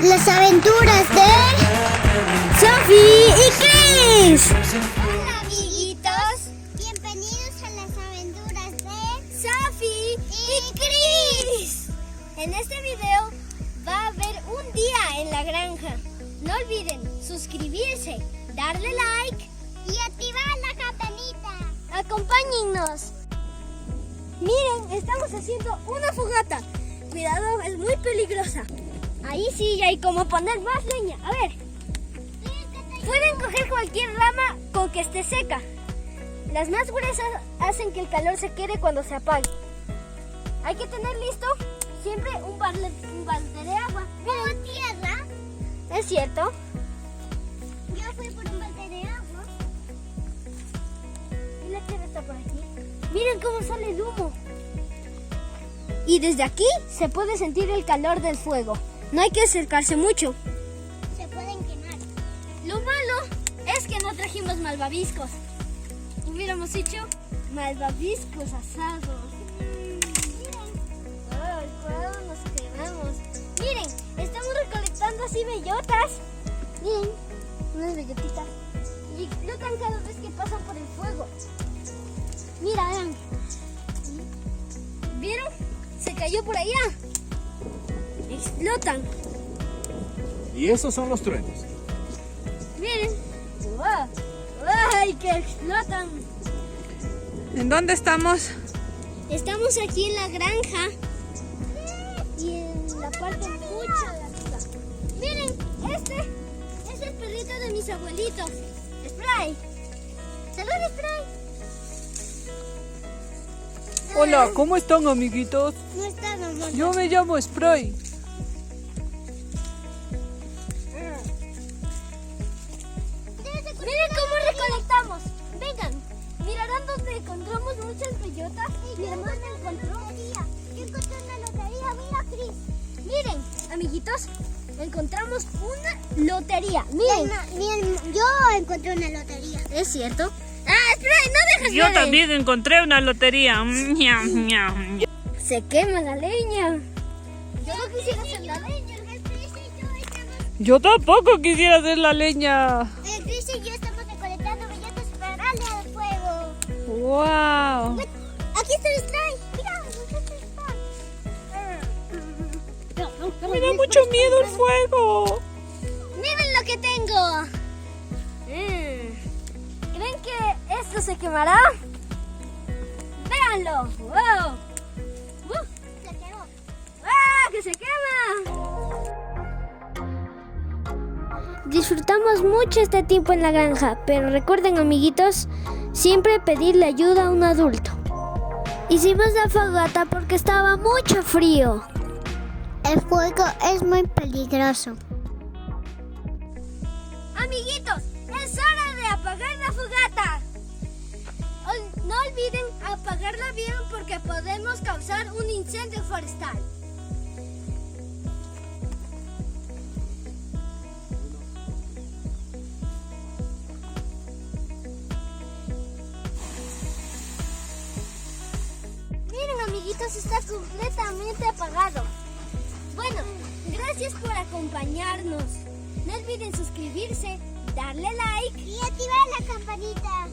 Las aventuras de Sophie y Chris. Hola amiguitos, bienvenidos a las aventuras de Sophie y Chris. En este video va a haber un día en la granja. No olviden suscribirse, darle like y activar la campanita. Acompáñennos. Miren, estamos haciendo una fogata. Cuidado, es muy peligrosa. Ahí sí hay como poner más leña. A ver, pueden coger cualquier rama con que esté seca. Las más gruesas hacen que el calor se quede cuando se apague. Hay que tener listo siempre un balde de agua. ¿Con tierra? ¿Es cierto? Yo fui por un balde de agua. Y la tierra está por aquí. Miren cómo sale el humo. Y desde aquí se puede sentir el calor del fuego. No hay que acercarse mucho. Se pueden quemar. Lo malo es que no trajimos malvaviscos. Hubiéramos hecho malvaviscos asados. Ay, cuidado, nos quemamos. Miren, estamos recolectando así bellotas. Miren, unas bellotitas. Y explotan cada vez que pasan por el fuego. Mira, vean. ¿Vieron? Se cayó por allá. Explotan. Y esos son los truenos. Miren. ¡Wow! ¡Ay, que explotan! ¿En dónde estamos? Estamos aquí en la granja. Y en la parte mucho de arriba. Miren, este es el perrito de mis abuelitos. Spray. ¡Salud, Spray! Hola, ¿cómo están, amiguitos? No está normal. Yo me llamo Spray. Miren cómo recolectamos. Vengan, mirarán donde encontramos muchas bellotas. Mi hermana encontró. Yo encontré una lotería, mira Chris. Miren, amiguitos, encontramos una lotería. Miren, Yo encontré una lotería. ¿es cierto? ¡Ah, espera! ¡No dejes Yo ver! también encontré una lotería. Ñam, ñam. Se quema la leña. Yo no quisiera hacer la leña. Yo tampoco quisiera hacer la leña. Chris y yo estamos recolectando bellotas para darle al fuego. ¡Wow! Aquí está el spray. Mira, Me da mucho miedo el fuego. ¡Miren lo que tengo! ¿Creen que esto se quemará? ¡Véanlo! ¡Wow! Se quemó. ¡Ah, que se quema! Disfrutamos mucho este tiempo en la granja, pero recuerden, amiguitos, siempre pedirle ayuda a un adulto. Hicimos la fogata porque estaba mucho frío. El fuego es muy peligroso. Amiguitos, es hora de apagar la fogata. No olviden apagarla bien porque podemos causar un incendio forestal. Miren, amiguitos, está completamente apagado. Bueno, gracias por acompañarnos. No olviden suscribirse, darle like Y activar la campanita.